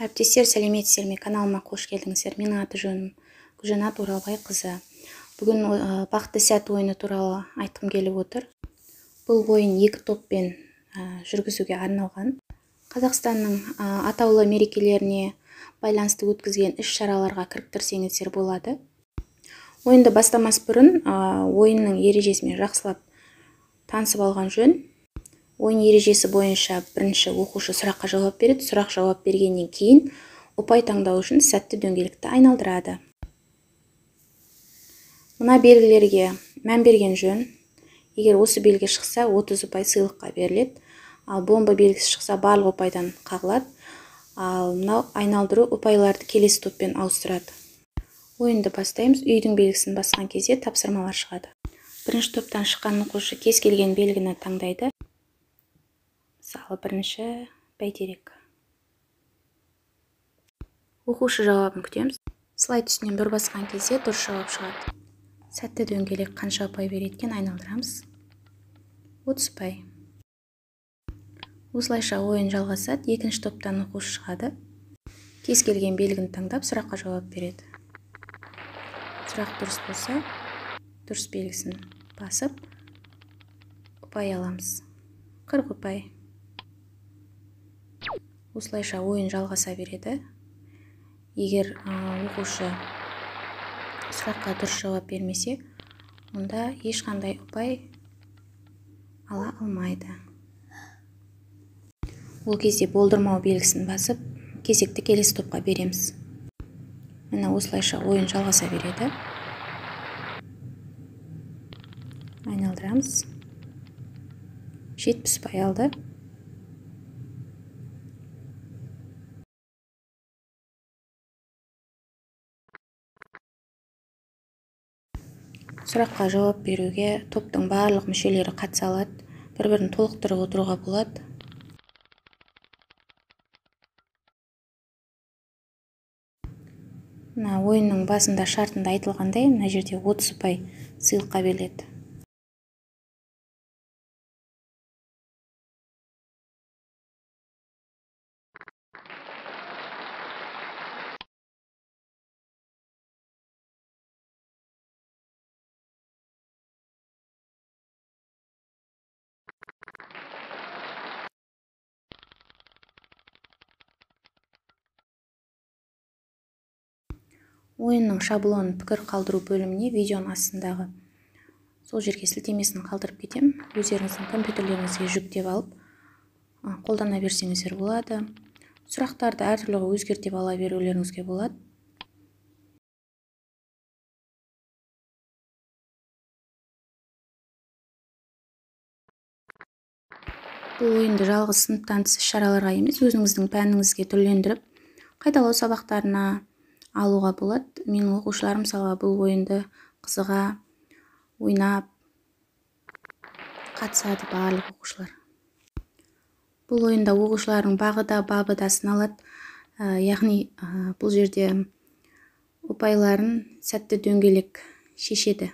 Әріптестер, сәлеметсіздер ме? Каналыма қош келдіңіздер. Менің аты жөнім Гүлжанат Оралбайқызы. Бүгін бақытты сәт ойыны туралы айтқым келіп отыр. Бұл ойын екі топпен жүргізуге арналған. Қазақстанның атаулы мерекелеріне байланысты өткізген іс-шараларға кіріктірсеңіздер болады. Ойынды бастамас бұрын ойынның ережесімен жақсылап танысып алған жөн. Ойын ережесі бойынша бірінші оқушы сұраққа жауап береді. Сұрақ жауап бергеннен кейін ұпай таңдау үшін сәтті дөңгелекті айналдырады. Мына белгілерге мән берген жөн. Егер осы белгі шықса, 30 ұпай сыйлыққа беріледі. Ал бомба белгісі шықса, барлық ұпайдан қағылады. Ал мынау айналдыру ұпайларды келесі топпен ауыстырады. Ойынды бастаймыз. Үйдің белгісін басқан кезде тапсырмалар шығады. Бірінші топтан шыққан оқушы кез келген белгіні таңдайды. Мысалы, бірінші бәйтерек. Оқушы жауабын күтеміз. Слайд үстінен бір басқан кезде дұрыс жауап шығады. Сәтті дөңгелек қанша ұпай береді екен, айналдырамыз. 30 ұпай. Осылайша ойын жалғасады. Екінші топтан оқушы шығады. Кез келген белгіні таңдап сұраққа жауап береді. Сұрақ дұрыс болса, дұрыс белгісін басып, ұпай аламыз. 40 ұпай. Осылайша ойын жалғаса береді. Егер оқушы сұраққа дұрыс жауап бермесе, онда ешқандай ұпай ала алмайды. Ол кезде болдырмау белгісін басып, кезекті келесі топқа береміз. Міне осылайша ойын жалғаса береді. Айналдырамыз. 70 ұпай алды. Сұраққа жауап беруге топтың барлық мүшелері қатыса алады. Бір-бірін толықтырып отыруға болады. Мына ойынның басында шартында айтылғандай, мына жерде 30 ұпай сыйлыққа беріледі. Ойынның шаблонын пікір қалдыру бөліміне видеоның астындағы сол жерге сілтемесін қалдырып кетем. Өздеріңіздің компьютерлеріңізге жүктеп алып, қолдана берсеңіздер болады. Сұрақтарды әртүрлі өзгертіп ала берулеріңізге болады. Бұл ойынды жалғыз сыныптан тыс іс-шараларға емес, өзіңіздің пәніңізге түрлендіріп, қайталау сабақтарына алуға болады. Менің оқушыларым мысалға бұл ойынды қызыға ойнап қатысады барлық оқушылар. Бұл ойында оқушылардың бағы да, бабы да сыналады. Яғни бұл жерде ұпайларын сәтті дөңгелек шешеді.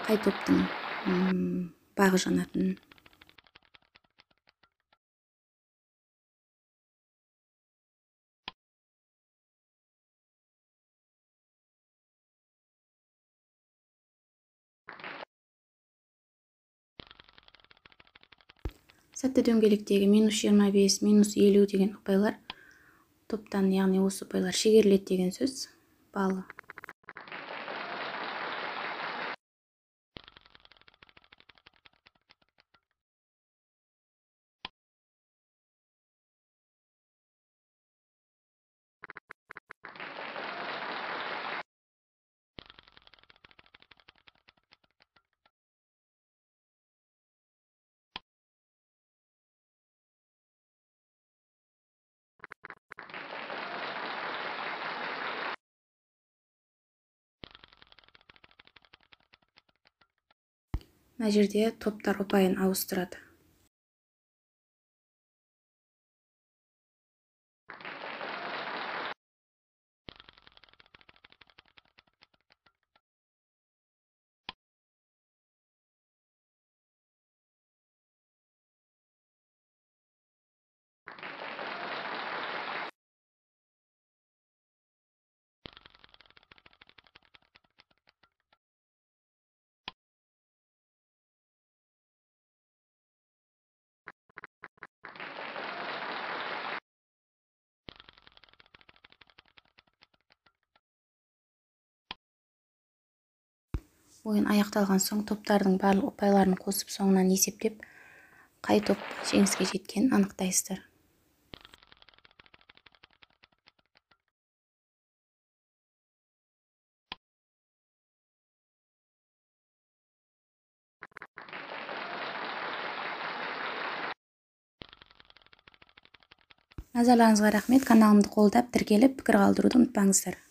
Қай топтың бағы жанатын. Сәтті дөңгелектегі -25, -50 деген ұпайлар топтан, яғни осы ұпайлар шегеріледі деген сөз. Балы. Мына жерде топтар ұпайын ауыстырады. Ойын аяқталған соң топтардың барлық ұпайларын қосып соңынан есептеп, қай топ жеңіске жеткенін анықтайсыздар. Назарларыңызға рахмет. Каналымды қолдап, тіркеліп, пікір қалдыруды ұмытпаңыздар.